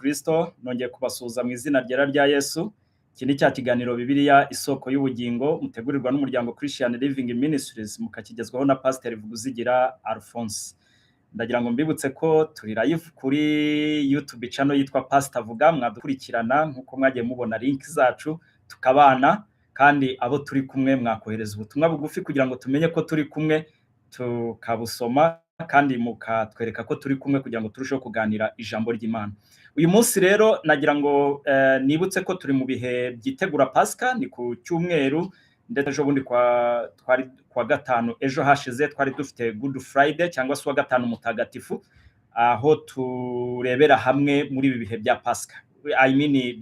Kristo, nongeye kubasuhuza mu izina ryera rya Yesu. Iki ni cya kiganiro Bibiliya isoko y'ubugingo mutegurirwa n'umuryango Christian Living Ministries mukakigezwaho na Pastor Vuguzigira Alphonse. Ndagira ngo mbibutse ko turi live kuri YouTube channel yitwa Pastor Vuga, mwadukurikirana nkuko mwagiye mubona link zacu tukabana, kandi abo turi kumwe mwakohereza ubutumwa bugufi kugira ngo tumenye ko turi kumwe, tukabusoma kandi mukatwereka ko turi kumwe kugira ngo turusheho kuganira ijambo ry'Imana. Uyu munsi rero nagira ngo nibutse ko turi mu bihe byitegura Pasika, ni ku cyumweru ndetse ejo bundi twari kwa gatanu, ejo hashize twari dufite Good Friday cyangwa se wa gatanu mutagatifu, aho turebera hamwe muri ibi bihe bya Pasika. I mean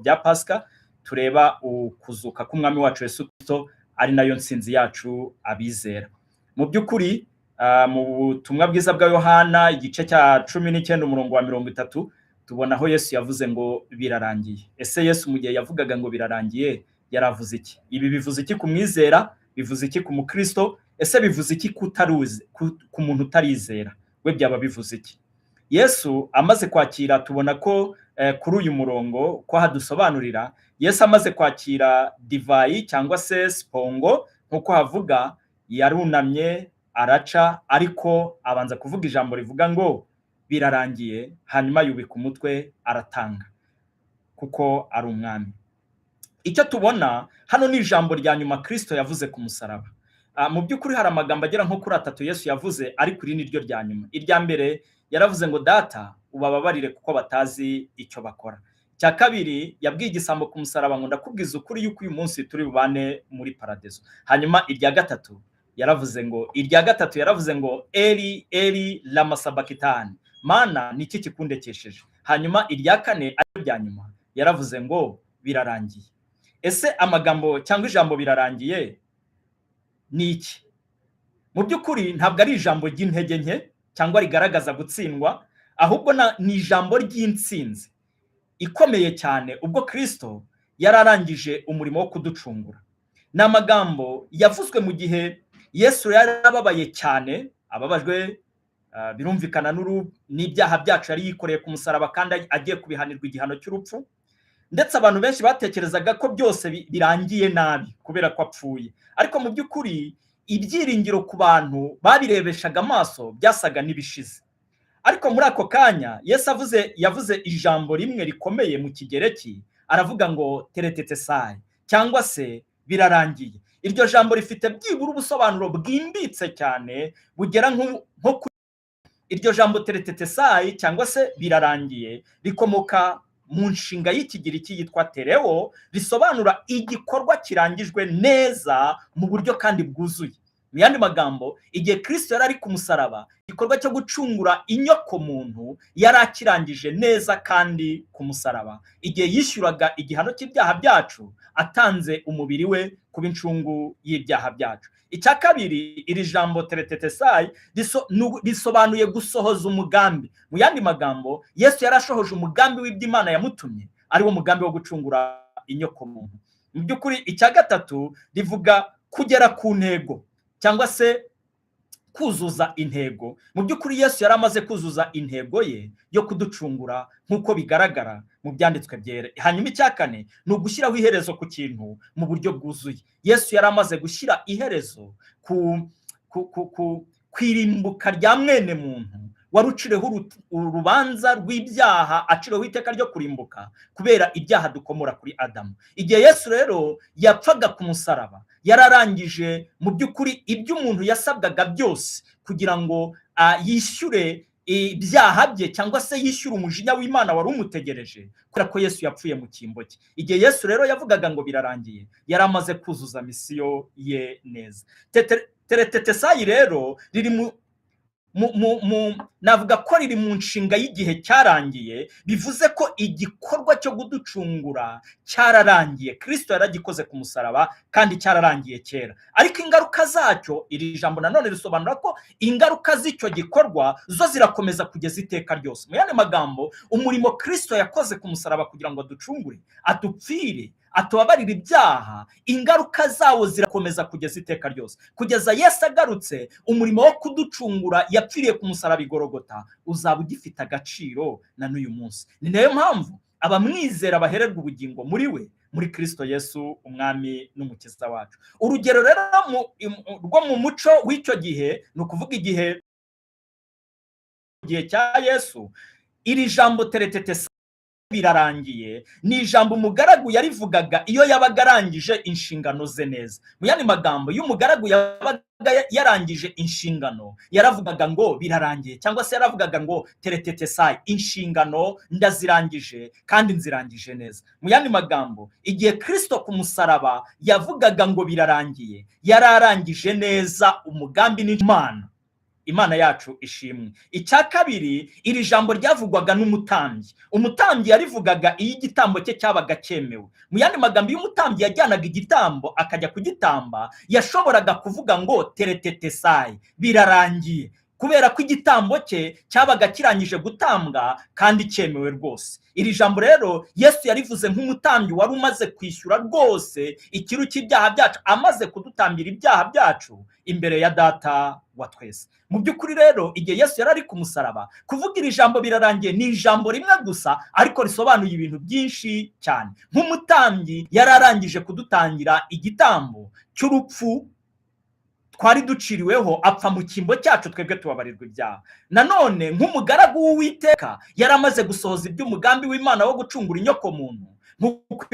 bya Pasika, tureba ukuzuka k'umwami wacu Yesu Kristo, ari nayo nsinzi yacu abizera. Mu by'ukuri mu butumwa bwiza bwa Yohana igice cya 19 umurongo wa 30 tubona aho Yesu yavuze ngo birarangiye. Ese Yesu mu gihe yavugaga ngo birarangiye yaravuze iki? Ibi bivuze iki ku mwizera? Bivuze iki ku mukristo? Ese bivuze iki ku muntu utarizera? We byaba bivuze iki? Yesu amaze kwakira, tubona ko kuri uyu murongo ko hadusobanurira, Yesu amaze kwakira divayi cyangwa se spongo nkuko havuga, yarunamye araca, ariko abanza kuvuga ijambo rivuga ngo birarangiye, hanyuma yubika umutwe aratanga kuko ari umwami. Icyo tubona hano ni ijambo rya nyuma Kristo yavuze ku musaraba. Mu by'ukuri hari amagambo agera nko kuri 3 Yesu yavuze, ariko iri ni ryo rya nyuma. Irya mbere yaravuze ngo data ubababarire kuko batazi icyo bakora. Cya kabiri yabwiye igisambo ku musaraba ngo ndakubwiza ukuri yuko uyu munsi turi bubane muri paradizo. Hanyuma irya gatatu yaravuze ngo Eli Eli lama sabakitani, Mana niki kikundekesheje. Hanyuma irya kane ari rya nyuma yaravuze ngo birarangiye. Ese amagambo cyangwa ijambo birarangiye ni iki? Mu by'ukuri ntabwo ari ijambo ry'intege nke cyangwa rigaragaza gutsindwa, ahubwo ni ijambo ry'intsinzi ikomeye cyane ubwo Kristo yararangije umurimo wo kuducungura. Ni amagambo yavuzwe mu gihe Yesu yarababaye cyane, ababajwe birumvikana n'ibyaha byacu yari yikoreye ku musaraba kandi agiye kubihanirwa igihano cy'urupfu, ndetse abantu benshi batekerezaga ko byose birangiye nabi kubera ko apfuye. Ariko mu by'ukuri ibyiringiro ku bantu babirebeshaga amaso byasaga n'ibishize. Ariko muri ako kanya Yesu yavuze ijambo rimwe rikomeye mu Kigereki, aravuga ngo teretetesai cyangwa se birarangiye. Iryo jambo rifite byibura ubusobanuro bwimbitse cyane bugera nko kuri iryo jambo teretetesai cyangwa se birarangiye, rikomoka mu nshinga y'Ikigiriki yitwa tereo, risobanura igikorwa kirangijwe neza mu buryo kandi bwuzuye. Mu yandi magambo, igihe Kristo yari ari ku musaraba, igikorwa cyo gucungura inyoko muntu yari akirangije neza kandi ku musaraba, igihe yishyuraga igihano cy'ibyaha byacu atanze umubiri we kuba incungu y'ibyaha byacu. Icya kabiri, iri jambo teretetesai risobanuye gusohoza umugambi. Mu yandi magambo, Yesu yarashohoje umugambi w'iby'Imana yamutumye, ari wo mugambi wo gucungura inyoko muntu. Mu by'ukuri icya gatatu rivuga kugera ku ntego cyangwa se kuzuza intego. Mu by'ukuri Yesu yari amaze kuzuza intego ye yo kuducungura nk'uko bigaragara mu byanditswe byera. Hanyuma icya kane ni ugushyiraho iherezo ku kintu mu buryo bwuzuye. Yesu yari amaze gushyira iherezo ku irimbuka rya mwene muntu wari ucireho urubanza rw'ibyaha, acireho iteka ryo kurimbuka kubera ibyaha dukomora kuri Adamu. Igihe Yesu rero yapfaga ku musaraba, yararangije mu by'ukuri ibyo umuntu yasabwaga byose kugira ngo yishyure ibyaha bye cyangwa se yishyure umujinya w'Imana wari umutegereje, kubera ko Yesu yapfuye mu cyimbo cye. Igihe Yesu rero yavugaga ngo birarangiye, yari amaze kuzuza misiyo ye neza. Teretetesai rero riri navuga ko riri mu nshinga y'igihe cyarangiye, bivuze ko igikorwa cyo kuducungura cyararangiye. Kristo yaragikoze ku musaraba kandi cyararangiye kera, ariko ingaruka zacyo, iri jambo nanone risobanura ko ingaruka z'icyo gikorwa zo zirakomeza kugeza iteka ryose. Mu yandi magambo, umurimo Kristo yakoze ku musaraba kugira ngo aducungure, adupfire, atubabarira ibyaha, ingaruka zawo zirakomeza kugeza iteka ryose. Kugeza Yesu agarutse, umurimo wo kuducungura yapfiriye ku musaraba i Gologota uzaba ugifite agaciro na n'uyu munsi. Ni nayo mpamvu abamwizera bahererwa ubugingo muri we, muri Kristo Yesu umwami n'umukiza wacu. Urugero rero rwo mu muco w'icyo gihe, ni ukuvuga igihe cya Yesu, iri jambo teretetesa birarangiye ni ijambo umugaragu yarivugaga iyo yabaga arangije inshingano ze neza. Mu yandi magambo, iyo umugaragu yabaga yarangije inshingano yaravugaga ngo birarangiye, cyangwa se yaravugaga ngo teretetesai, inshingano ndazirangije kandi nzirangije neza. Mu yandi magambo, igihe Kristo ku musaraba yavugaga ngo birarangiye, yararangije neza umugambi n'Imana. Imana yacu ishimwe. Icya kabiri, iri jambo ryavugwaga n'umutambyi. Umutambyi yarivugaga iyo igitambo cye cyabaga cyemewe. Mu yandi magambo, iyo umutambyi yajyanaga igitambo akajya kugitamba, yashoboraga kuvuga ngo teretetesai, birarangiye, kubera ko igitambo cye cyabaga kirangije gutambwa kandi cyemewe rwose. Iri jambo rero Yesu yarivuze nk'umutambyi wari umaze kwishyura rwose ikiru cy'ibyaha byacu, amaze kudutambira ibyaha byacu imbere ya Data wa twese. Mu by'ukuri rero, igihe Yesu yari ari ku musaraba, kuvuga iri jambo birarangiye ni ijambo rimwe gusa, ariko risobanuye ibintu byinshi cyane. Nk'umutambyi yari arangije kudutangira igitambo cy'urupfu twari duciriweho, apfa mu cyimbo cyacu, twebwe tubabarirwa ibyaha. Nanone nk'umugaragu w'Uwiteka yari amaze gusohoza iby'umugambi w'Imana wo gucungura inyoko muntu nk'uko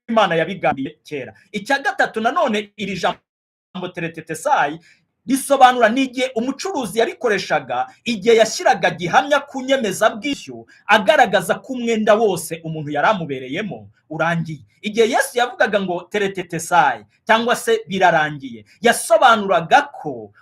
Imana yabigambiye kera. Icya gatatu, nanone iri jambo teretetesai risobanura n'igihe umucuruzi yarikoreshaga igihe yashyiraga gihamya ku nyemezabwishyu agaragaza ko umwenda wose umuntu yari amubereyemo urangiye. Igihe Yesu yavugaga ngo teretetesai cyangwa se birarangiye, yasobanuraga ko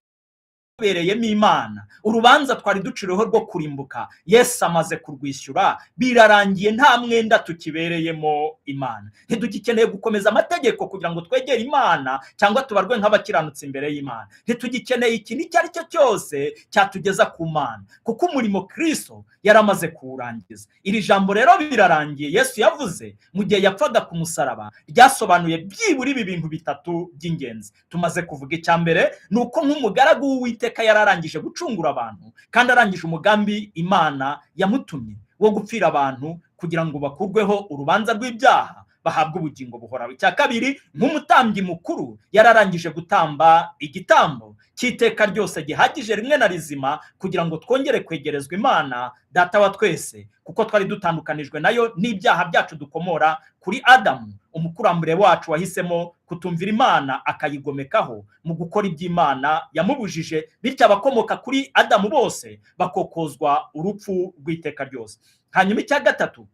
bereyemo Imana, urubanza twari duciriweho rwo kurimbuka Yesu amaze kurwishyura, birarangiye, nta mwenda tukibereyemo Imana. Ntidugikeneye gukomeza amategeko kugira ngo twegere Imana cyangwa tubarwe nk'abakiranutsi imbere y'Imana. Ntitugikeneye ikintu icyo ari cyo cyose cyatugeza ku Mana, kuko umurimo Kristo yari amaze kuwurangiza. Iri jambo rero birarangiye Yesu yavuze mu gihe yapfaga ku musaraba ryasobanuye byibura ibi bintu bitatu by'ingenzi tumaze kuvuga. Icya mbere ni uko nk'umugaragu w'Uwiteka yararangije gucungura abantu kandi arangije umugambi Imana yamutumye wo gupfira abantu kugira ngo bakurweho urubanza rw'ibyaha, bahabwe ubugingo buhoraho. Icya kabiri, nk'umutambyi mukuru yararangije gutamba igitambo cy'iteka ryose gihagije rimwe na rizima kugira ngo twongere kwegerezwa Imana Data wa twese, kuko twari dutandukanijwe nayo n'ibyaha byacu dukomora kuri Adamu, umukurambere wacu wahisemo kutumvira Imana akayigomekaho mu gukora iby'Imana yamubujije, bityo abakomoka kuri Adamu bose bakokozwa urupfu rw'iteka ryose. Hanyuma icya gatatu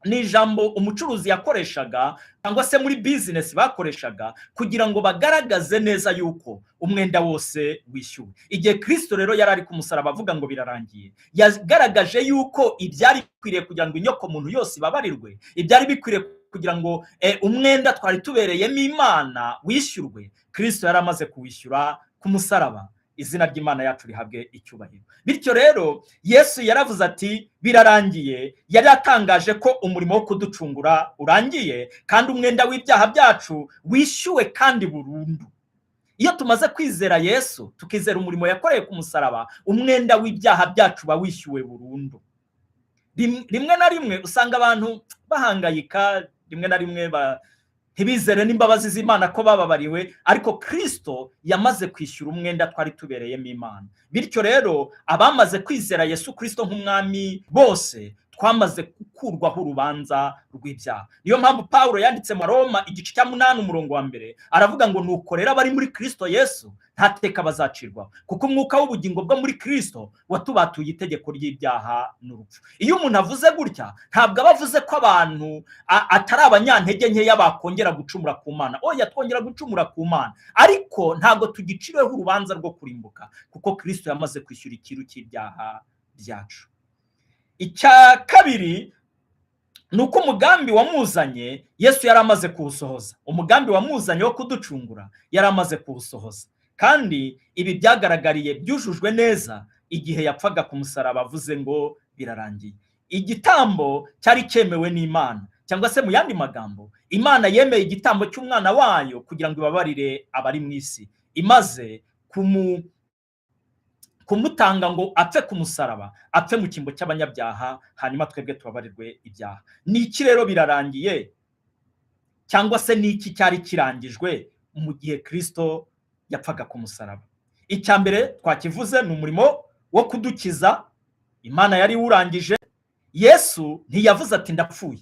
ni ijambo umucuruzi yakoreshaga cyangwa se muri bizinesi bakoreshaga kugira ngo bagaragaze neza yuko umwenda wose wishyuwe. Igihe Kristo rero yari ari ku musaraba avuga ngo birarangiye, yagaragaje yuko ibyari bikwiriye kugira ngo inyoko muntu yose ibabarirwe, ibyari bikwiriye kugira ngo umwenda twari tubereyemo Imana wishyurwe, Kristo yari amaze kuwishyura ku musaraba. Izina ry'Imana yacu rihabwe icyubahiro. Bityo rero Yesu yaravuze ati birarangiye, yari atangaje ko umurimo wo kuducungura urangiye kandi umwenda w'ibyaha byacu wishyuwe kandi burundu. Iyo tumaze kwizera Yesu, tukizera umurimo yakoreye ku musaraba, umwenda w'ibyaha byacu bawishyuwe burundu. Rimwe na rimwe usanga abantu bahangayika, rimwe na rimwe ntibizere n'imbabazi z'Imana ko bababariwe, ariko Kristo yamaze kwishyura umwenda twari tubereyemo Imana. Bityo rero abamaze kwizera Yesu Kristo nk'umwami bose twamaze gukurwaho urubanza rw'ibyaha. Niyo mpamvu Pawulo yanditse mu Roma igice cya 8 umurongo wa 2 aravuga ngo nuko rero abari muri Kristo Yesu nta teka bazacirwaho, kuko umwuka w'ubugingo bwo muri Kristo watubatuye itegeko ry'ibyaha n'urupfu. Iyo umuntu avuze gutya, ntabwo aba avuze ko abantu atari abanyantege nkeya bakongera gucumura ku Mana. Oya, twongera gucumura ku Mana, ariko ntabwo tugiciriweho urubanza rwo kurimbuka, kuko Kristo yamaze kwishyura ikiru cy'ibyaha byacu. Icya kabiri ni uko umugambi wamuzanye Yesu yari amaze kuwusohoza. Umugambi wamuzanye wo kuducungura yari amaze kuwusohoza, kandi ibi byagaragariye byujujwe neza igihe yapfaga ku musaraba avuze ngo birarangiye. Igitambo cyari cyemewe n'Imana, cyangwa se mu yandi magambo, Imana yemeye igitambo cy'umwana wayo kugira ngo ibabarire abari mu isi, imaze kumutanga ngo apfe ku musaraba, apfe mu cyimbo cy'abanyabyaha, hanyuma twebwe tubabarirwe ibyaha. Ni iki rero birarangiye, cyangwa se ni iki cyari kirangijwe mu gihe Kristo yapfaga ku musaraba? Icya mbere twakivuze ni umurimo wo kudukiza. Imana yari urangije. Yesu ntiyavuze ati ndapfuye,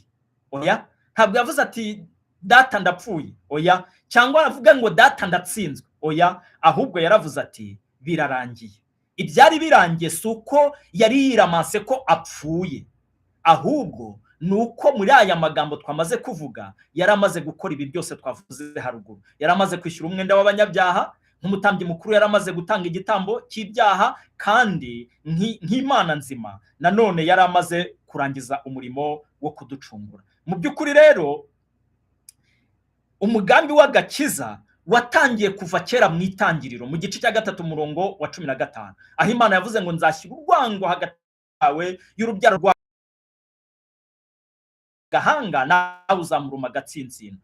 oya. Ntabwo yavuze ati data ndapfuye, oya. Cyangwa avuga ngo data ndatsinzwe, oya. Ahubwo yaravuze ati birarangiye. Ibyari birangiye si uko yari yiramase ko apfuye, ahubwo ni uko muri aya magambo twamaze kuvuga yari amaze gukora ibi byose twavuze haruguru. Yari amaze kwishyura umwenda w'abanyabyaha, nk'umutambyi mukuru yari amaze gutanga igitambo cy'ibyaha, kandi nk'Imana nzima nanone yari amaze kurangiza umurimo wo kuducungura. Mu by'ukuri rero umugambi w'agakiza watangiye kuva kera mu itangiriro, mu gice cya 3 umurongo wa 15, aho Imana yavuze ngo nzashyira urwango hagati yawe y'urubyaro rwa gahanga nawe uzamuruma agatsinsino.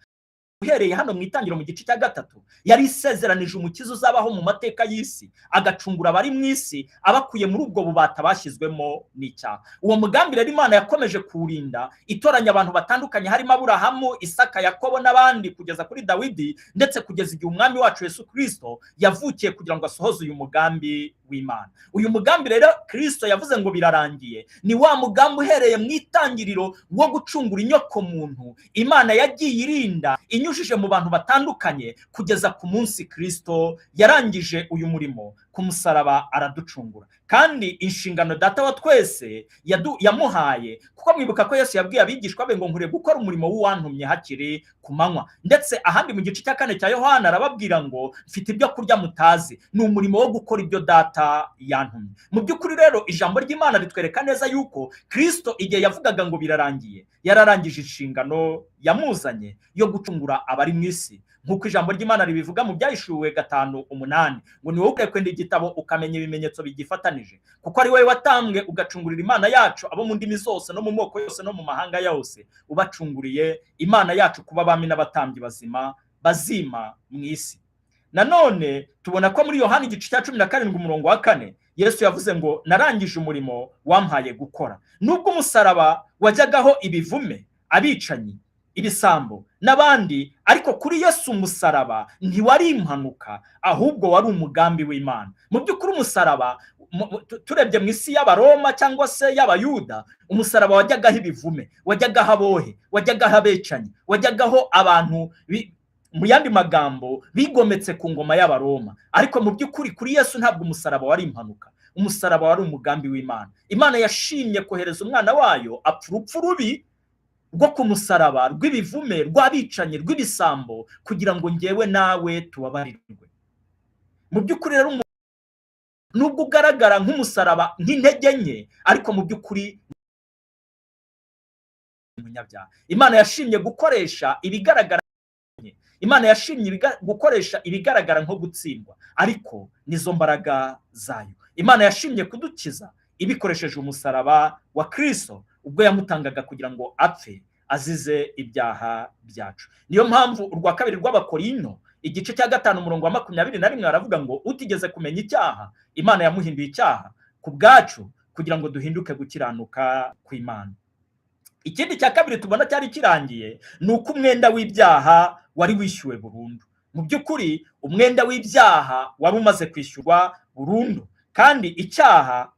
Uhereye hano mu itangiriro mu gice cya 3 yari isezeranije umukiza uzabaho mu mateka y'isi, agacungura abari mu isi abakuye muri ubwo bubata bashyizwemo n'icyaha. Uwo mugambi rero Imana yakomeje kuwurinda, itoranya abantu batandukanye, harimo Aburahamu, Isaka, Yakobo n'abandi, kugeza kuri Dawidi, ndetse kugeza igihe umwami wacu Yesu Kristo yavukiye kugira ngo asohoze uyu mugambi w'Imana. Uyu mugambi rero Kristo yavuze ngo birarangiye, ni wa mugambi uhereye mu itangiriro wo gucungura inyoko muntu Imana yagiye irinda inyujije mu bantu batandukanye, kugeza ku munsi Kristo yarangije uyu murimo ku musaraba araducungura. Kandi inshingano data wa twese yamuhaye, kuko mwibuka ko Yesu yabwiye abigishwa be ngo nkure gukora umurimo w'uwantumye hakiri ku manywa. Ndetse ahandi mu gice cya 4 cya Yohana arababwira ngo mfite ibyo kurya mutazi, ni umurimo wo gukora ibyo data yantumye. Mu by'ukuri rero ijambo ry'Imana ritwereka neza yuko Kristo igihe yavugaga ngo birarangiye, yararangije inshingano yamuzanye yo gucungura abari mu isi, nk'uko ijambo ry'Imana ribivuga mu Byahishuwe 5:8 ngo ni wowe ukwiye kwenda igitabo ukamenya ibimenyetso bigifatanije, kuko ari wowe watambwe ugacungurira Imana yacu abo mu ndimi zose no mu moko yose no mu mahanga yose, ubacunguriye Imana yacu kuba abami n'abatambyi bazima bazima mu isi. Nanone tubona ko muri Yohana igice cya 17 umurongo wa 4 Yesu yavuze ngo narangije umurimo wampaye gukora. Nubwo umusaraba wajyagaho ibivume, abicanyi, ibisambo n'abandi, ariko kuri Yesu umusaraba ntiwari impanuka, ahubwo wari umugambi w'Imana. Mu by'ukuri umusaraba, turebye mu isi y'Abaroma cyangwa se y'Abayuda, umusaraba wajyagaho ibivume, wajyagaho abohe, wajyagaho abecanyi, wajyagaho abantu mu yandi magambo bigometse ku ngoma y'Abaroma. Ariko mu by'ukuri kuri Yesu ntabwo umusaraba wari impanuka, umusaraba wari umugambi w'Imana. Imana yashimye kohereza umwana wayo apfa urupfu rubi rwo ku musaraba, rw'ibivume, rw'abicanyi, rw'ibisambo, kugira ngo njyewe nawe tubabarirwe. Mu by'ukuri rero nubwo ugaragara nk'umusaraba nk'intege nke, ariko mu by'ukuri umunyabyaha. Imana yashimye gukoresha ibigaragara, Imana yashimye gukoresha ibigaragara nko gutsindwa, ariko nizo mbaraga zayo. Imana yashimye kudukiza ibikoresheje umusaraba wa Kristo, ubwo yamutangaga kugira ngo apfe azize ibyaha byacu. Niyo mpamvu urwa 2 rw'Abakorinto igice cya 5 umurongo wa 21 aravuga ngo utigeze kumenya icyaha, Imana yamuhinduye icyaha ku bwacu kugira ngo duhinduke gukiranuka kw'Imana. Ikindi cya kabiri tubona cyari kirangiye ni uko umwenda w'ibyaha wari wishyuwe burundu. Mu by'ukuri umwenda w'ibyaha wari umaze kwishyurwa burundu, kandi icyaha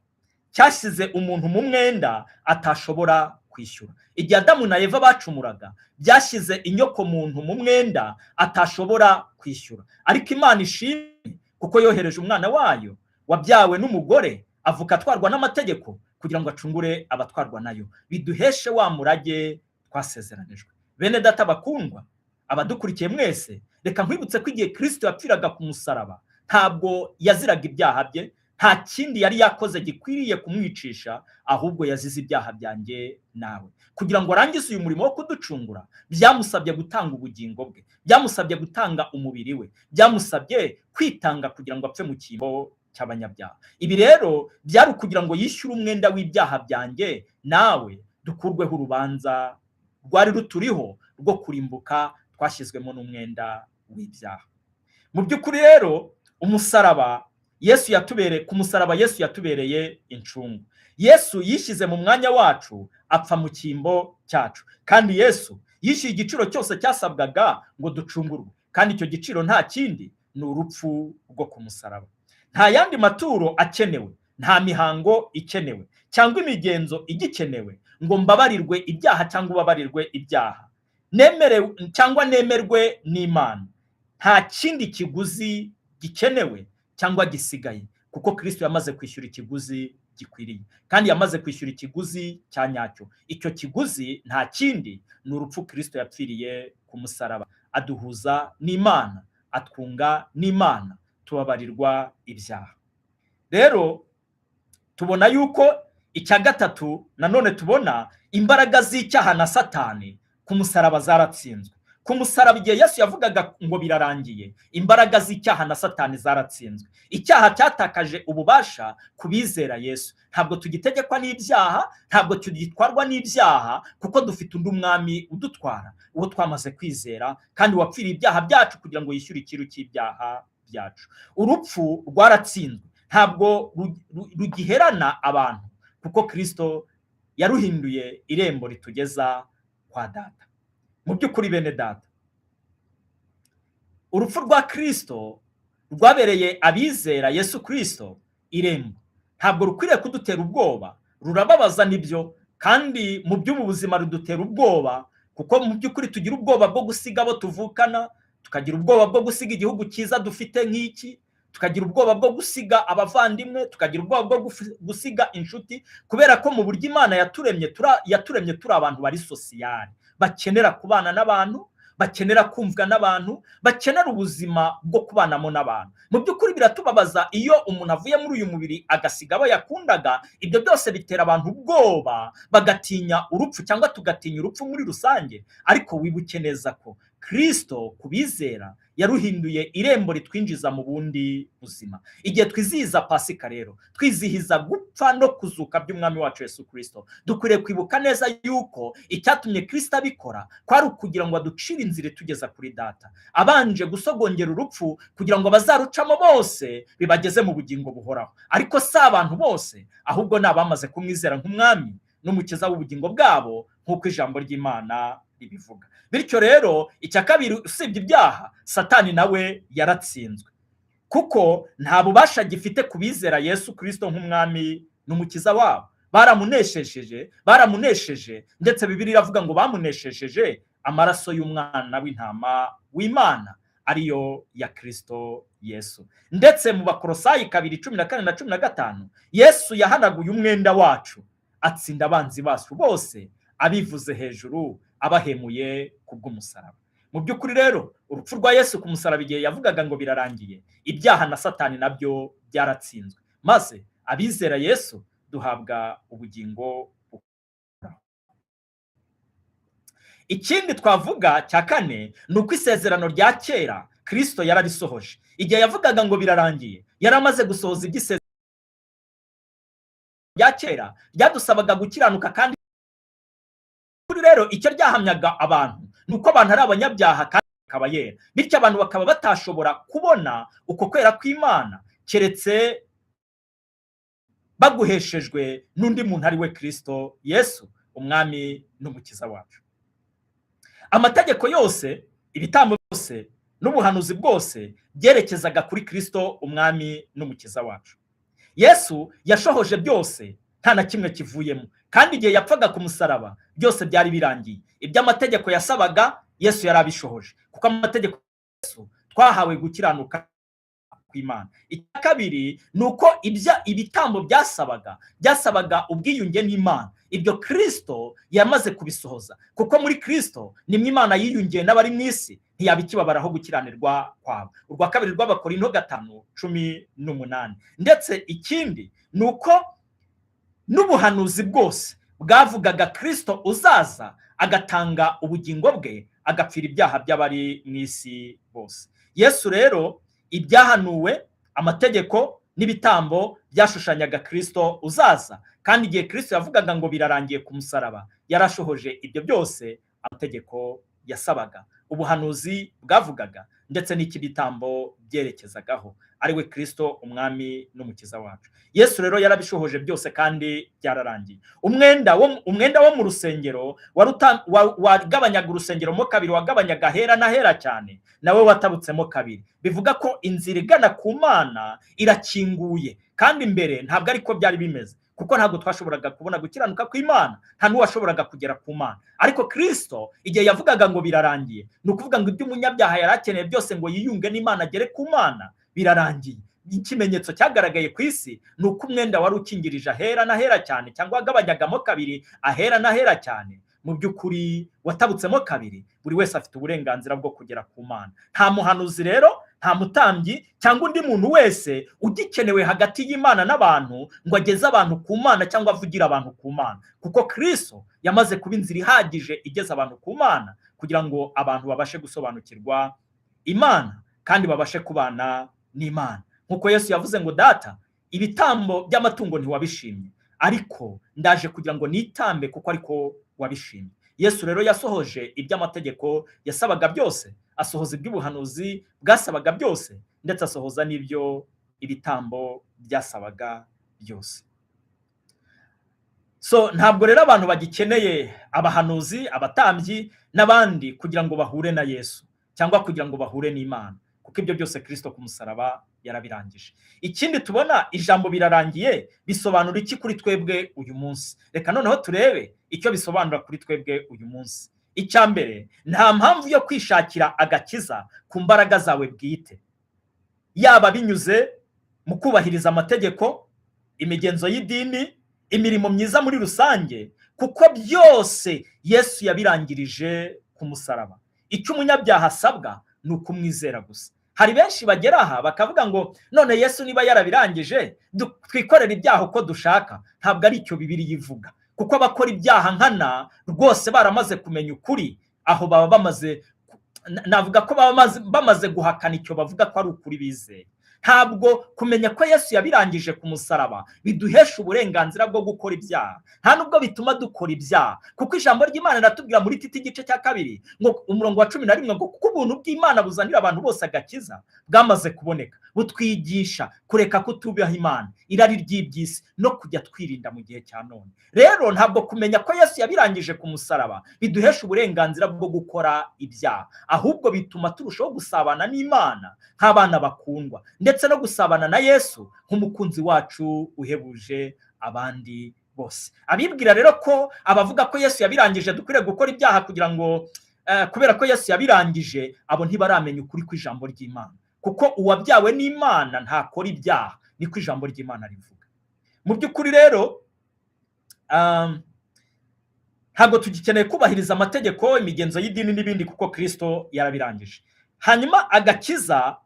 cyashyize umuntu mu mwenda atashobora kwishyura. Igihe Adamu na Eva bacumuraga, byashyize inyoko muntu mu mwenda atashobora kwishyura. Ariko Imana ishimwe kuko yohereje umwana wayo wabyawe n'umugore, avuka atwarwa n'amategeko kugira ngo acungure abatwarwa nayo, biduheshe wa murage twasezeranijwe. Bene data bakundwa, abadukurikiye mwese, reka nkwibutse ko igihe Kristo yapfiraga ku musaraba ntabwo yaziraga ibyaha bye, nta kindi yari yakoze gikwiriye kumwicisha, ahubwo yazize ibyaha byanjye nawe. Kugira ngo arangize uyu murimo wo kuducungura, byamusabye gutanga ubugingo bwe, byamusabye gutanga umubiri we, byamusabye kwitanga kugira ngo apfe mu cyimbo cy'abanyabyaha. Ibi rero byari kugira ngo yishyure umwenda w'ibyaha byanjye nawe, dukurweho urubanza rwari ruturiho rwo kurimbuka twashyizwemo n'umwenda w'ibyaha. Mu by'ukuri rero umusaraba Yesu yatubereye ku musaraba, Yesu yatubereye incungu. Yesu yishyize mu mwanya wacu, apfa mu cyimbo cyacu, kandi Yesu yishyuye igiciro cyose cyasabwaga ngo ducungurwe, kandi icyo giciro nta kindi ni urupfu rwo ku musaraba. Nta yandi maturo akenewe, nta mihango ikenewe cyangwa imigenzo igikenewe ngo mbabarirwe ibyaha cyangwa ubabarirwe ibyaha, nemerewe cyangwa nemerwe n'Imana. Nta kindi kiguzi gikenewe cyangwa gisigaye, kuko Kristo yamaze kwishyura ikiguzi gikwiriye, kandi yamaze kwishyura ikiguzi cya nyacyo. Icyo kiguzi nta kindi ni urupfu Kristo yapfiriye ku musaraba, aduhuza n'Imana, atwunga n'Imana, tubabarirwa ibyaha. Rero tubona yuko icya gatatu nanone tubona imbaraga z'icyaha na Satani ku musaraba zaratsinzwe. Ku musaraba igihe Yesu yavugaga ngo birarangiye, imbaraga z'icyaha na Satani zaratsinzwe. Icyaha cyatakaje ububasha ku bizera Yesu. Ntabwo tugitegekwa n'ibyaha, ntabwo tugitwarwa n'ibyaha, kuko dufite undi mwami udutwara, uwo twamaze kwizera, kandi wapfiriye ibyaha byacu kugira ngo yishyure ikiru cy'ibyaha byacu. Urupfu rwaratsinzwe, ntabwo rugiherana abantu, kuko Kristo yaruhinduye irembo ritugeza kwa Data. Mu by'ukuri bene data, urupfu rwa Kristo rwabereye abizera Yesu Kristo irembo. Ntabwo rukwiriye kudutera ubwoba, rurababaza nibyo, kandi mu by'ubu buzima rudutera ubwoba, kuko mu by'ukuri tugira ubwoba bwo gusiga abo tuvukana, tukagira ubwoba bwo gusiga igihugu cyiza dufite nk'iki, tukagira ubwoba bwo gusiga abavandimwe, tukagira ubwoba bwo gusiga inshuti, kubera ko mu buryo Imana yaturemye turi abantu bari sosiyali, bakenera kubana n'abantu, bakenera kumvwa n'abantu, bakenera ubuzima bwo kubanamo n'abantu. Mu by'ukuri biratubabaza iyo umuntu avuye muri uyu mubiri agasiga abo yakundaga. Ibyo byose bitera abantu ubwoba, bagatinya urupfu, cyangwa tugatinya urupfu muri rusange. Ariko wibuke neza ko Kristo kubizera yaruhinduye irembo ritwinjiza mu bundi buzima. Igihe twizihiza Pasika rero, twizihiza gupfa no kuzuka by'umwami wacu Yesu Kristo, dukwiriye kwibuka neza yuko icyatumye Kristo abikora kwari ukugira ngo aducire inzira itugeza kuri Data, abanje gusogongera urupfu kugira ngo abazarucamo bose bibageze mu bugingo buhoraho. Ariko si abantu bose, ahubwo ni abamaze kumwizera nk'umwami n'umukiza w'ubugingo bwabo, nk'uko ijambo ry'Imana ribivuga. Bityo rero icya kabiri, usibye ibyaha, Satani nawe yaratsinzwe, kuko nta bubasha gifite kubizera Yesu Kristo nk'umwami n'umukiza wabo. Baramunesheje, ndetse Bibiliya iravuga ngo bamuneshejeje amaraso y'umwana w'intama w'Imana, ariyo ya Kristo Yesu. Ndetse mu Bakolosayi 2:14 na 15, Yesu yahanaguye umwenda wacu, atsinda abanzi bacu bose, abivuze hejuru, abahemuye kubw'umusaraba. Mu by'ukuri rero urupfu rwa Yesu ku musaraba igihe yavugaga ngo birarangiye, ibyaha na Satani nabyo byaratsinzwe, maze abizera Yesu duhabwa ubugingo buhoraho. Ikindi twavuga cya kane ni uko isezerano rya kera Kristo yararisohoje. Igihe yavugaga ngo birarangiye, yaramaze gusohoza iby'isezerano rya kera ryadusabaga gukiranuka. Kandi rero icyo ryahamyaga abantu ni uko abantu ari abanyabyaha kandi akaba yera, bityo abantu bakaba batashobora kubona uko kwera kw'Imana keretse baguheshejwe n'undi muntu ari we Kristo Yesu, umwami n'umukiza wacu. Amategeko yose, ibitambo byose n'ubuhanuzi bwose byerekezaga kuri Kristo, umwami n'umukiza wacu. Yesu yashohoje byose, nta na kimwe kivuyemo, kandi igihe yapfaga ku musaraba byose byari birangiye. Ibyo amategeko yasabaga Yesu yari abishohoje, kuko amategeko Yesu twahawe gukiranuka kw'Imana. Icya kabiri ni uko ibitambo byasabaga ubwiyunge n'Imana. Ibyo Kristo yamaze kubisohoza, kuko muri Kristo nimwe Imana yiyungiye n'abari mu isi, ntiyaba ikibabaraho gukiranirwa kwabo. Urwa kabiri rw'Abakorinto 5:18. Ndetse ikindi ni uko n'ubuhanuzi bwose bwavugaga Kristo uzaza agatanga ubugingo bwe, agapfira ibyaha by'abari mu isi bose. Yesu rero, ibyahanuwe, amategeko n'ibitambo byashushanyaga Kristo uzaza, kandi igihe Kristo yavugaga ngo birarangiye ku musaraba, yarashohoje ibyo byose, amategeko yasabaga, ubuhanuzi bwavugaga, ndetse n'ikibitambo byerekezagaho, ari we Kristo umwami n'umukiza wacu. Yesu rero yarabishohoje byose kandi byararangiye. Umwenda wo mu rusengero wagabanyaga urusengero mo kabiri, wagabanyaga hera na hera cyane, nawe watabutsemo kabiri. Bivuga ko inzira igana ku Mana irakinguye, kandi mbere ntabwo ariko byari bimeze, kuko ntabwo twashoboraga kubona gukiranuka kw'Imana, nta n'uwashoboraga kugera ku Mana. Ariko Kristo igihe yavugaga ngo birarangiye, ni ukuvuga ngo ibyo umunyabyaha yari akeneye byose ngo yiyunge n'Imana agere ku Mana birarangiye. Ikimenyetso cyagaragaye ku isi ni uko umwenda wari ukingirije ahera n'ahera cyane, cyangwa wagabanyagamo kabiri ahera n'ahera cyane, mu by'ukuri watabutsemo kabiri. Buri wese afite uburenganzira bwo kugera ku Mana. Nta muhanuzi rero, nta mutambyi cyangwa undi muntu wese ugikenewe hagati y'Imana n'abantu ngo ageze abantu ku Mana cyangwa avugire abantu ku Mana, kuko Kristo yamaze kuba inzira ihagije igeza abantu ku Mana, kugira ngo abantu babashe gusobanukirwa Imana kandi babashe kubana n'Imana. Nkuko Yesu yavuze ngo data, ibitambo by'amatungo ntiwabishimye, ariko ndaje kugira ngo nitambe kuko ariko wabishimye. Yesu rero yasohoje iby'amategeko yasabaga byose, asohoza iby'ubuhanuzi bwasabaga byose, ndetse asohoza n'ibyo ibitambo byasabaga byose. Ntabwo rero abantu bagikeneye abahanuzi, abatambyi n'abandi kugira ngo bahure na Yesu cyangwa kugira ngo bahure n'Imana, kuko ibyo byose Kristo ku musaraba yarabirangije. Ikindi tubona, ijambo birarangiye bisobanura iki kuri twebwe uyu munsi? Reka noneho turebe icyo bisobanura kuri twebwe uyu munsi. Icya mbere, nta mpamvu yo kwishakira agakiza ku mbaraga zawe bwite, yaba binyuze mu kubahiriza amategeko, imigenzo y'idini, imirimo myiza muri rusange, kuko byose Yesu yabirangirije ku musaraba. Icyo umunyabyaha asabwa ni ukumwizera gusa. Hari benshi bagera aha bakavuga ngo none Yesu niba yarabirangije twikorera ibyaha uko dushaka. Ntabwo ari icyo Bibiliya ivuga, kuko abakora ibyaha nkana rwose baramaze kumenya ukuri, aho baba navuga ko bamaze guhakana icyo bavuga ko ari ukuri bizeye. Ntabwo kumenya ko Yesu yabirangije ku musaraba biduhesha uburenganzira bwo gukora ibyaha, nta nubwo bituma dukora ibyaha, kuko ijambo ry'Imana riratubwira muri Tito igice cya 2 ngo umurongo wa 11 ngo kuko ubuntu bw'Imana buzanira abantu bose agakiza bwamaze kuboneka, butwigisha kureka kutubaha Imana, irari ry'iby'isi, no kujya twirinda mu gihe cya none. Rero ntabwo kumenya ko Yesu yabirangije ku musaraba biduhesha uburenganzira bwo gukora ibyaha, ahubwo bituma turushaho gusabana n'Imana nk'abana bakundwa, ndetse no gusabana na Yesu nk'umukunzi wacu uhebuje abandi bose. Abibwira rero ko abavuga ko Yesu yabirangije dukwiriye gukora ibyaha kugira ngo kubera ko Yesu yabirangije, abo ntibaramenya ukuri kw'ijambo ry'Imana, kuko uwabyawe n'Imana ntakora ibyaha, niko ijambo ry'Imana rivuga. Mu by'ukuri rero ntabwo tugikeneye kubahiriza amategeko, imigenzo y'idini n'ibindi, kuko Kristo yarabirangije. Hanyuma agakiza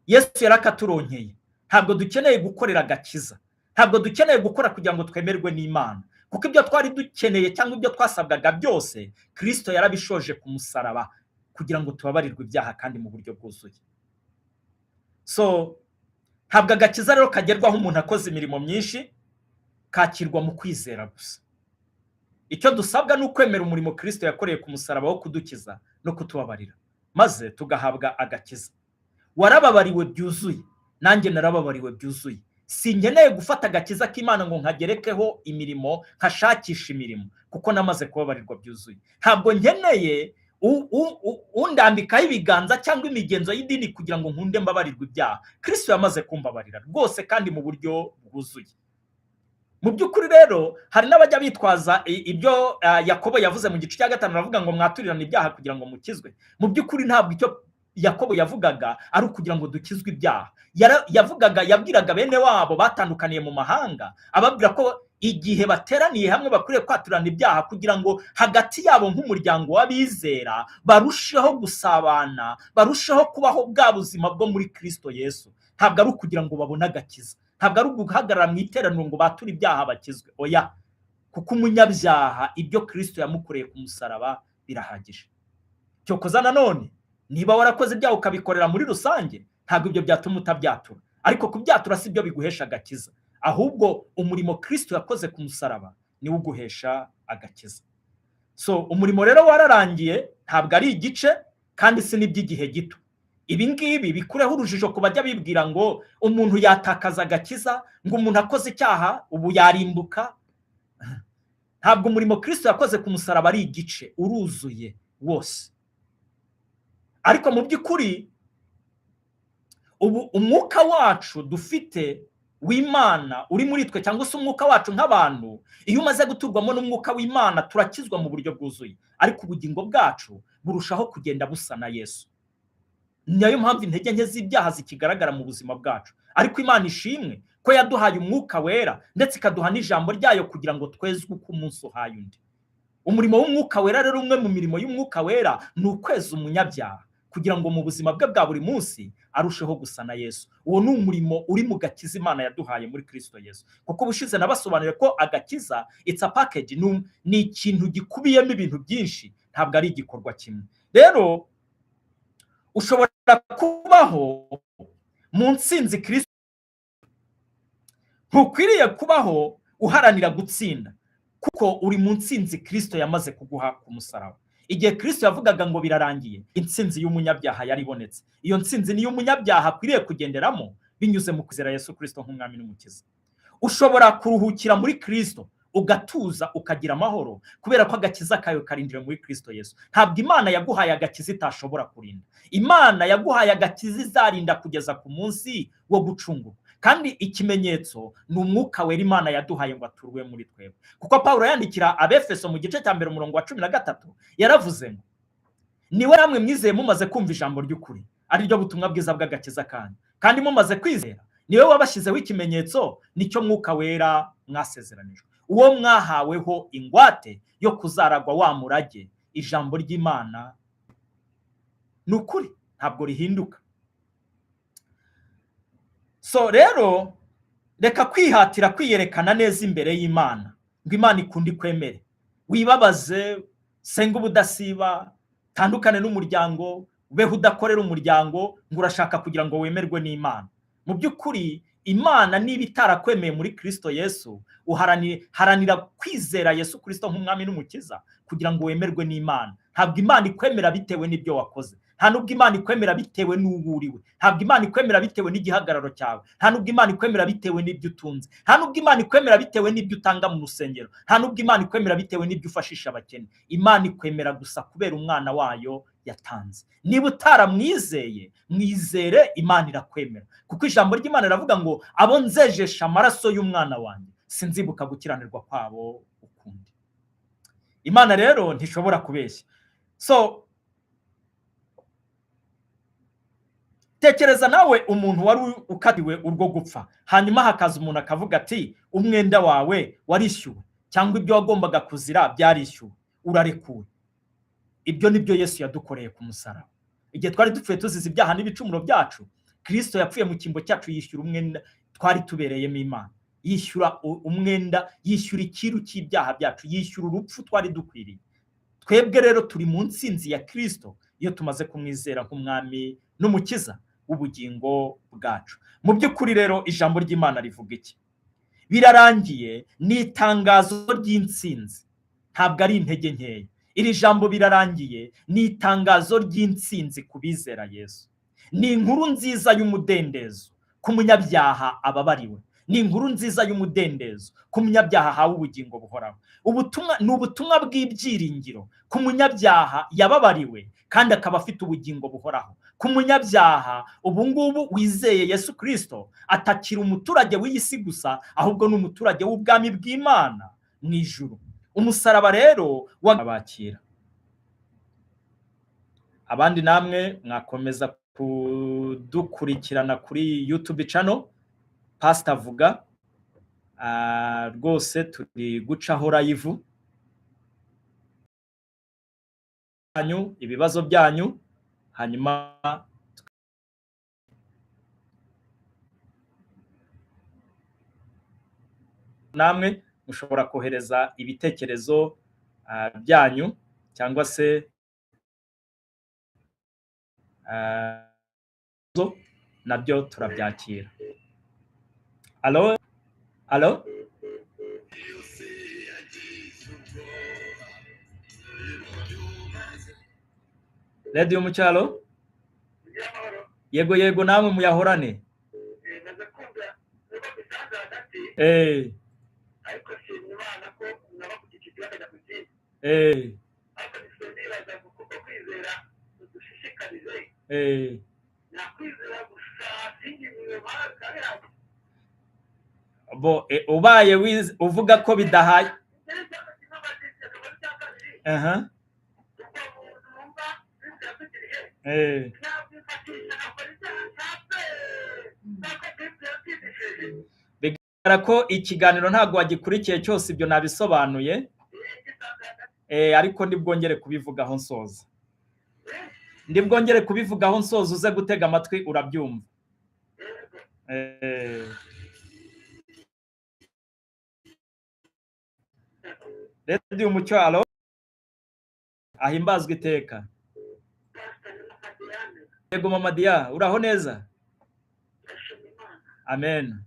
Yesu yarakaturonkeye. Ntabwo dukeneye gukorera agakiza, ntabwo dukeneye gukora kugira ngo twemerwe n'Imana, kuko ibyo twari dukeneye cyangwa ibyo twasabwaga byose Kristo yarabishoje ku musaraba kugira ngo tubabarirwe ibyaha kandi mu buryo bwuzuye. Ntabwo agakiza rero kagerwaho umuntu akoze imirimo myinshi, kakirwa mu kwizera gusa. Icyo dusabwa ni ukwemera umurimo Kristo yakoreye ku musaraba wo kudukiza no kutubabarira, maze tugahabwa agakiza. Warababariwe byuzuye, nanjye narababariwe byuzuye. Sinkeneye gufata agakiza k'Imana ngo nkagerekeho imirimo, nkashakisha imirimo, kuko namaze kubabarirwa byuzuye. Ntabwo nkeneye undambikaho ibiganza cyangwa imigenzo y'idini kugira ngo nkunde mbabarirwe ibyaha. Kristo yamaze kumbabarira rwose kandi mu buryo bwuzuye. Mu by'ukuri rero hari n'abajya bitwaza ibyo Yakobo yavuze mu gice cya 5, aravuga ngo mwaturirane ibyaha kugira ngo mukizwe. Mu by'ukuri ntabwo icyo Yakobo yavugaga ari ukugira ngo dukizwe ibyaha. Yabwiraga bene wabo batandukaniye mu mahanga, ababwira ko igihe bateraniye hamwe bakwiriye kwaturana ibyaha kugira ngo hagati yabo nk'umuryango w'abizera barusheho gusabana, barusheho kubaho bwa buzima bwo muri Kristo Yesu. Ntabwo ari ukugira ngo babone agakiza, ntabwo ari uguhagarara mu iteraniro ngo bature ibyaha bakizwe, oya, kuko umunyabyaha ibyo Kristo yamukoreye ku musaraba birahagije. Cyokoza nanone, niba warakoze ibyaha ukabikorera muri rusange, ntabwo ibyo byatuma utabyatura, ariko kubyatura si byo biguhesha agakiza, ahubwo umurimo Kristo yakoze ku musaraba niwo uguhesha agakiza. So umurimo rero wararangiye, ntabwo ari igice kandi si n'iby'igihe gito. Ibi ngibi bikureho urujijo ku bajya bibwira ngo umuntu yatakaza agakiza, ngo umuntu akoze icyaha ubu yarimbuka. Ntabwo umurimo Kristo yakoze ku musaraba ari igice, uruzuye wose. Ariko mu by'ukuri ubu umwuka wacu dufite w'Imana uri muri twe, cyangwa se umwuka wacu nk'abantu, iyo umaze guturwamo n'umwuka w'Imana turakizwa mu buryo bwuzuye, ariko ubugingo bwacu burushaho kugenda busa na Yesu. Niyo mpamvu intege nke z'ibyaha zikigaragara mu buzima bwacu, ariko Imana ishimwe ko yaduhaye umwuka wera ndetse ikaduha n'ijambo ryayo kugira ngo twezwe uko umunsi uhaye undi. Umurimo w'umwuka wera rero, umwe mu mirimo y'umwuka wera ni ukweza umunyabyaha kugira ngo mu buzima bwe bwa buri munsi arusheho gusa na Yesu. Uwo ni umurimo uri mu gakiza Imana yaduhaye muri Kristo Yesu. Kuko ubushize nabasobanuriye ko agakiza it's a package, ni ikintu gikubiyemo ibintu byinshi, ntabwo ari igikorwa kimwe. Rero ushobora kubaho mu ntsinzi Kristo, ntukwiriye kubaho uharanira gutsinda, kuko uri mu ntsinzi Kristo yamaze kuguha ku musaraba. Igihe Kristo yavugaga ngo birarangiye, intsinzi y'umunyabyaha yari ibonetse. Iyo ntsinzi niyo umunyabyaha akwiriye kugenderamo binyuze mu kwizera Yesu Kristo nk'umwami n'umukiza. Ushobora kuruhukira muri Kristo ugatuza ukagira amahoro, kubera ko agakiza kayo karindira muri Kristo Yesu. Ntabwo Imana yaguhaye agakiza itashobora kurinda. Imana yaguhaye agakiza izarinda kugeza ku munsi wo gucungurwa. Kandi ikimenyetso ni umwuka wera Imana yaduhaye ngo aturwe muri twebwe. Kuko Pawulo yandikira Abefeso mu gice cya 1 umurongo wa 13 yaravuze ngo niwe namwe mwizeye mumaze kumva ijambo ry'ukuri, ari ryo butumwa bwiza bw'agakiza kanyu, kandi mumaze kwizera niwe wabashyizeho ikimenyetso, nicyo mwuka wera mwasezeranijwe, uwo mwahaweho ingwate yo kuzaragwa wa murage. Ijambo ry'Imana ni ukuri, ntabwo rihinduka. So rero reka kwihatira kwiyerekana neza imbere y'Imana ngo Imana ikundi kwemere, wibabaze, senga ubudasiba, tandukane n'umuryango, ubeho udakorera umuryango ngo urashaka kugira ngo wemerwe n'Imana. Mu by'ukuri Imana niba itarakwemeye muri Kristo Yesu, haranira kwizera Yesu Kristo nk'umwami n'umukiza kugira ngo wemerwe n'Imana. Ntabwo Imana ikwemera bitewe n'ibyo wakoze, nta nubwo Imana ikwemera bitewe n'uburiwe, ntabwo Imana ikwemera bitewe n'igihagararo cyawe, nta nubwo Imana ikwemera bitewe n'ibyo utunze, nta nubwo Imana ikwemera bitewe n'ibyo utanga mu rusengero, nta nubwo Imana ikwemera bitewe n'ibyo ufashisha abakene. Imana ikwemera gusa kubera umwana wayo yatanze. Niba utaramwizeye, mwizere, Imana irakwemera. Kuko ijambo ry'Imana riravuga ngo abo nzejesha amaraso y'umwana wanjye sinzibuka gukiranirwa kwabo ukundi. Imana rero ntishobora kubeshya. So tekereza nawe umuntu wari ukatiwe urwo gupfa, hanyuma hakaza umuntu akavuga ati umwenda wawe warishyuwe, cyangwa ibyo wagombaga kuzira byarishyuwe, urarekuwe. Ibyo nibyo Yesu yadukoreye ku musaraba. Igihe twari dupfuye tuzize ibyaha n'ibicumuro byacu, Kristo yapfuye mu cyimbo cyacu, yishyura umwenda twari tubereyemo Imana, yishyura umwenda, yishyura ikiru cy'ibyaha byacu, yishyura urupfu twari dukwiriye. Twebwe rero turi mu ntsinzi ya Kristo iyo tumaze kumwizera nk'umwami n'umukiza w'ubugingo bwacu. Mu by'ukuri rero ijambo ry'Imana rivuga iki? Birarangiye ni itangazo ry'intsinzi, ntabwo ari intege nkeya. Iri jambo birarangiye ni itangazo ry'intsinzi ku bizera Yesu. Ni inkuru nziza y'umudendezo ku munyabyaha ababariwe, ni inkuru nziza y'umudendezo ku munyabyaha ahawe ubugingo buhoraho. Ni ubutumwa bw'ibyiringiro ku munyabyaha yababariwe kandi akaba afite ubugingo buhoraho. Ku munyabyaha ubu ngubu wizeye Yesu Kristo atakira umuturage w'iyi si gusa, ahubwo ni umuturage w'ubwami bw'Imana mu ijuru. Umusaraba rero wabakira. Abandi namwe mwakomeza kudukurikirana kuri YouTube channel Pastor Avuga. Rwose turi gucaho live ibibazo byanyu, hanyuma namwe mushobora kohereza ibitekerezo byanyu cyangwa se nabyo turabyakira. Allo? Allo? Radio Mucyalo yego yego namwe muyahorane ariko Imana ko nabakugikira kajya kuzina ariko nisendiraza kuko kwizera dushishikarize nakwizera gusa singiye maraka yawe bo ubaye uvuga ko bidahaye bigaragara ko ikiganiro ntabwo wagikurikiye cyose ibyo nabisobanuye ariko ndibwongere kubivugaho nsoza uze gutega amatwi urabyumva Radio Mucyalo ahimbazwe iteka yego mama Dia uraho neza amen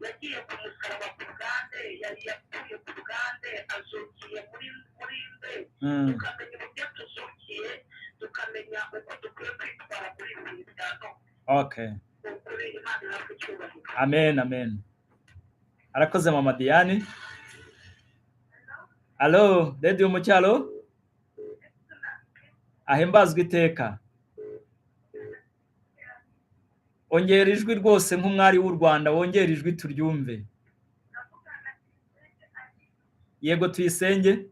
yagiye kumusaraba ku bwande yari yapfuye ku bwande azukiye muri nde tukamenya uburyo tuzukiye tukamenya uko dukwiye kwitwara muri ibi bitano amen amen arakoze mama Diane allo Radio Mucyalo ahimbazwe iteka ongera ijwi rwose nk'umwari w'u Rwanda wongera ijwi turyumve yego tuyisenge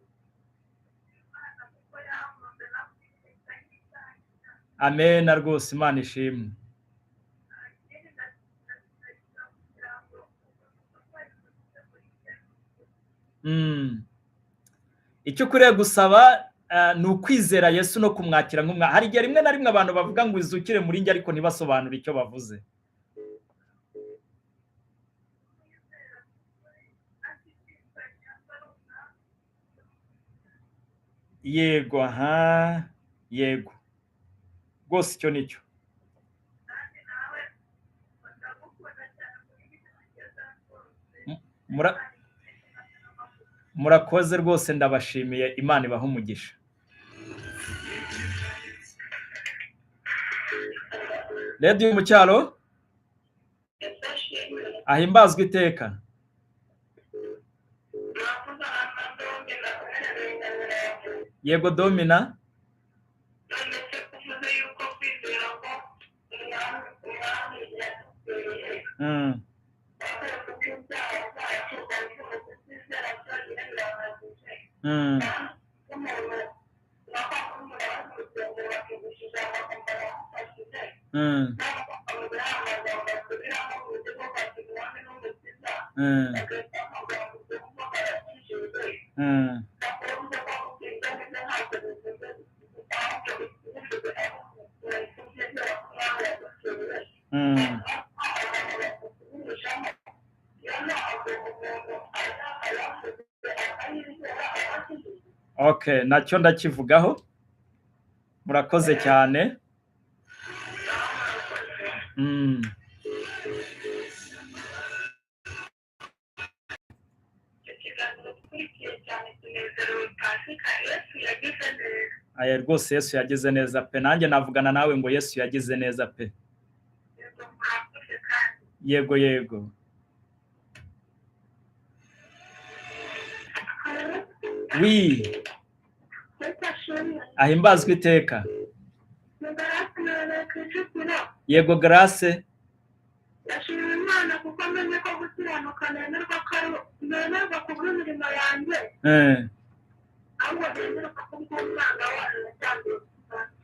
amen rwose Imana ishimwe icyo ukwiriye gusaba ni ukwizera Yesu no kumwakira nk'umwami. Hari igihe rimwe na rimwe abantu bavuga ngo izukire muri njye ariko ntibasobanure icyo bavuze. Yego, aha, yego rwose icyo nicyo. Murakoze rwose, ndabashimiye, Imana ibahe umugisha. Radio Mucyalo ahimbazwe iteka. Yego Domina. Okay, nacyo ndakivugaho. Murakoze cyane. Aya rwose Yesu yagize neza pe, nanjye navugana nawe ngo Yesu yagize neza pe. Yego yego. Oui. Ahimbazwe iteka. Yego Grace. Yashimye Imana kuko amenye ko gukiranuka nenerwa ku bw'imirimo yanjye.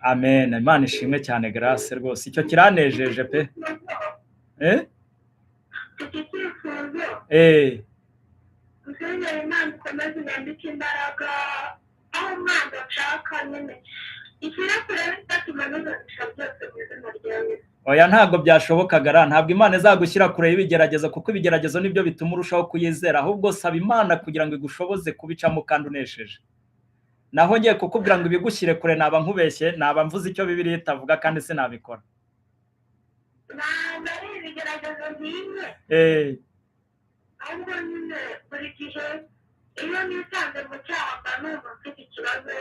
Amen. Imana ishimwe cyane Grace rwose. Icyo kiranejeje pe. Musenyeri Imana ikomeze yandike imbaraga aho umwana ashaka nyine. Ikira kure bituma oya ntabwo byashobokaga, ntabwo Imana izagushyira kure y'ibigeragezo, kuko ibigeragezo nibyo bituma urushaho kuyizera, ahubwo saba Imana kugira ngo igushoboze kubicamo kandi unesheje. Naho ngiye kukubwira ngo ibigushyire kure naba nkubeshye, naba mvuze icyo Bibiliya itavuga kandi sinabikora. ahubwo nyine buri gihe iyo nisanze mu cyaha mba numva mfite ikibazo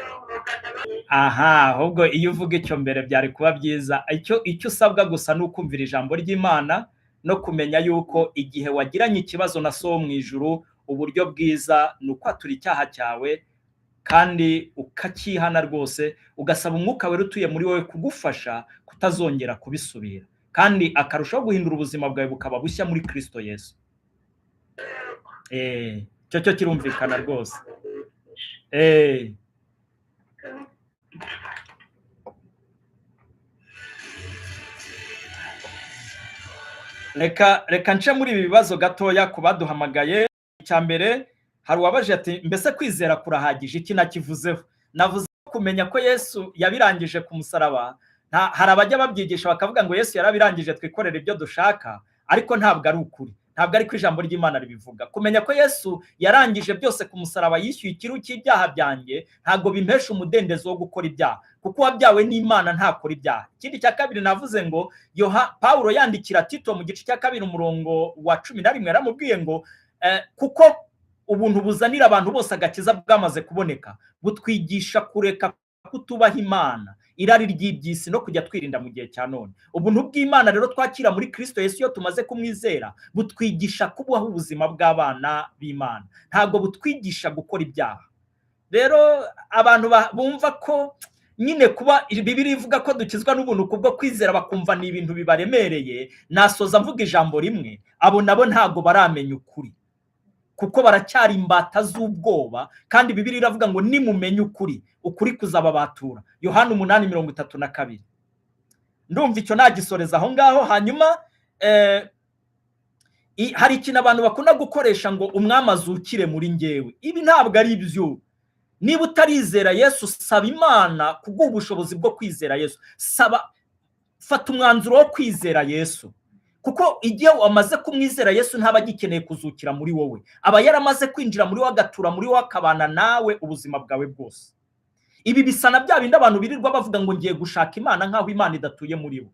ahubwo iyo uvuga icyo mbere byari kuba byiza. Icyo usabwa gusa ni ukumvira ijambo ry'Imana no kumenya yuko igihe wagiranye ikibazo na So wo mu ijuru, uburyo bwiza ni ukwatura icyaha cyawe kandi ukacyihana rwose, ugasaba Umwuka Wera utuye muri wowe kugufasha kutazongera kubisubira, kandi akarushaho guhindura ubuzima bwawe bukaba bushya muri Kristo Yesu. Cyo kirumvikana rwose. Reka nce muri ibi bibazo gatoya ku baduhamagaye. Icya mbere hari uwabaje ati mbese kwizera kurahagije? Iki nakivuzeho, navuze kumenya ko Yesu yabirangije ku musaraba. Hari abajya babyigisha bakavuga ngo Yesu yarabirangije twikorera ibyo dushaka, ariko ntabwo ari ukuri, ntabwo ari ko ijambo ry'Imana ribivuga. Kumenya ko Yesu yarangije byose ku musaraba, yishyuye ikiru cy'ibyaha byanjye, ntabwo bimpesha umudendezo wo gukora ibyaha, kuko wabyawe n'Imana ntakora ibyaha. Ikindi cya kabiri navuze ngo Pawulo yandikira Tito mu gice cya 2 umurongo wa 11 yaramubwiye ngo kuko ubuntu buzanira abantu bose agakiza bwamaze kuboneka, butwigisha kureka kutubaha Imana, irari ry'ibyisi no kujya twirinda mu gihe cya none. Ubuntu bw'Imana rero twakira muri Kristo Yesu iyo tumaze kumwizera, butwigisha kubaho ubuzima bw'abana b'Imana, ntabwo butwigisha gukora ibyaha. Rero abantu bumva ko nyine kuba Bibiliya ivuga ko dukizwa n'ubuntu kubwo kwizera bakumva ni ibintu bibaremereye, nasoza mvuga ijambo rimwe, abo nabo ntabwo baramenya ukuri, kuko baracyari imbata z'ubwoba, kandi Bibiliya iravuga ngo nimumenye ukuri, ukuri kuzababatura. Yohana 8:32. Ndumva icyo nagisoreza aho ngaho. Hanyuma hari ikintu abantu bakunda gukoresha ngo umwami azukire muri njyewe. Ibi ntabwo ari byo. Niba utarizera Yesu, saba Imana kuguha ubushobozi bwo kwizera Yesu. Fata umwanzuro wo kwizera Yesu, kuko igihe wamaze kumwizera Yesu ntaba agikeneye kuzukira muri wowe, aba yaramaze kwinjira muri wowe, agatura muri wowe, akabana nawe ubuzima bwawe bwose. Ibi bisa na bya bindi abantu birirwa bavuga ngo ngiye gushaka Imana nkaho Imana idatuye muri bo.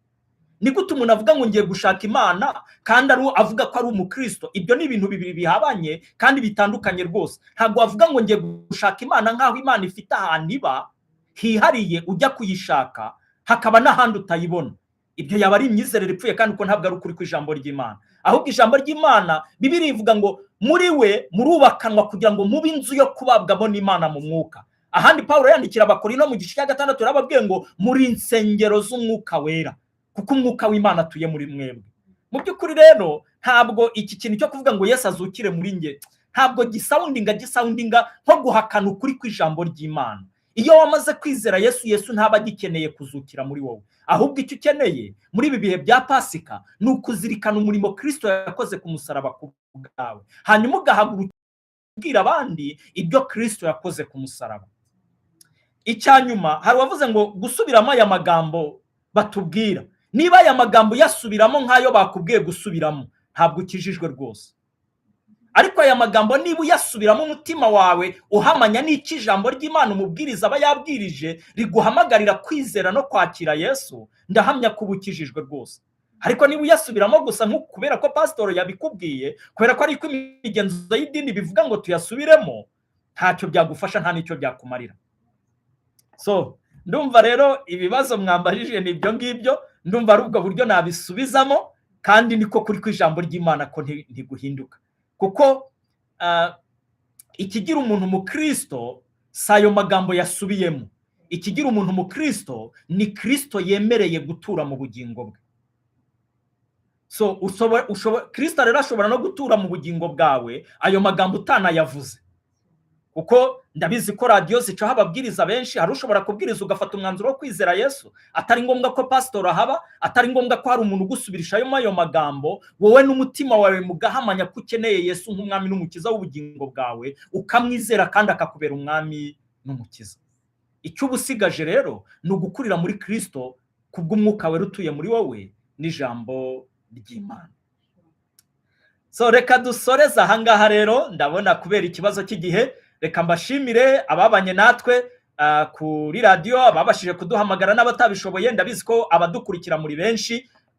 Ni gute umuntu avuga ngo ngiye gushaka Imana kandi avuga ko ari umukristo? Ibyo ni ibintu bibiri bihabanye kandi bitandukanye rwose. Ntabwo wavuga ngo ngiye gushaka Imana nkaho Imana ifite ahantu iba hihariye ujya kuyishaka, hakaba n'ahandi utayibona. Ibyo yaba ari imyizerere ipfuye, kandi uko ntabwo ari ukuri kw'ijambo ry'Imana. Ahubwo ijambo ry'Imana Bibiliya ivuga ngo muri we murubakanwa kugira ngo mube inzu yo kubabwamo n'Imana mu mwuka. Ahandi Pawulo yandikira Abakorinto mu gice cya 6 yarababwiye ngo muri insengero z'Umwuka Wera, kuko Umwuka w'Imana atuye muri mwebwe. Mu by'ukuri rero ntabwo iki kintu cyo kuvuga ngo Yesu azukire muri nge, ntabwo gisoundinga nko guhakana ukuri kw'ijambo ry'Imana. Iyo wamaze kwizera Yesu, Yesu ntaba agikeneye kuzukira muri wowe, ahubwo icyo ukeneye muri ibi bihe bya Pasika ni ukuzirikana umurimo Kristo yakoze ku musaraba ku bwawe, hanyuma ugahagurukira kubwira abandi ibyo Kristo yakoze ku musaraba. Icyanyuma hari wavuze ngo gusubiramo aya magambo batubwira. Niba aya magambo yasubiramo nk'ayo bakubwiye gusubiramo, ntabwo ukijijwe rwose. Ariko aya magambo niba uyasubiramo umutima wawe uhamanya n'iki ijambo ry'Imana umubwiriza aba yabwirije riguhamagarira kwizera no kwakira Yesu, ndahamya ko ubukijijwe rwose. Ariko niba uyasubiramo gusa kubera ko pastor yabikubwiye, kubera ko ari ko imigenzo y'idini bivuga ngo tuyasubiremo, ntacyo byagufasha, nta n'icyo byakumarira. So ndumva rero ibibazo mwambajije nibyo ngibyo, ndumva ari ubwo buryo nabisubizamo, kandi niko kuri kw'ijambo ry'Imana ko ntiguhinduka. Kuko ikigira umuntu mu Kristo sayo magambo yasubiyemo. Ikigira umuntu mu Kristo ni Kristo yemereye gutura mu bugingo bwe. So Kristo rero ashobora no gutura mu bugingo bwawe ayo magambo utanayavuze. Kuko ndabizi ko radio zicaho ababwiriza benshi, hari ushobora kubwiriza ugafata umwanzuro wo kwizera Yesu, atari ngombwa ko pastor ahaba, atari ngombwa ko hari umuntu ugusubirisha ayo magambo, wowe n'umutima wawe mugahamanya ko ukeneye Yesu nk'umwami n'umukiza w'ubugingo bwawe, ukamwizera kandi akakubera umwami n'umukiza. Icyo ubusigaje rero ni ugukurira muri Kristo kubw'umwuka wera utuye muri wowe n'ijambo ry'Imana. So reka dusoreze ahangaha rero, ndabona kubera ikibazo cy'igihe, reka mbashimire ababanye natwe kuri radio, ababashije kuduhamagara n'abatabishoboye. Ndabizi ko abadukurikira muri benshi,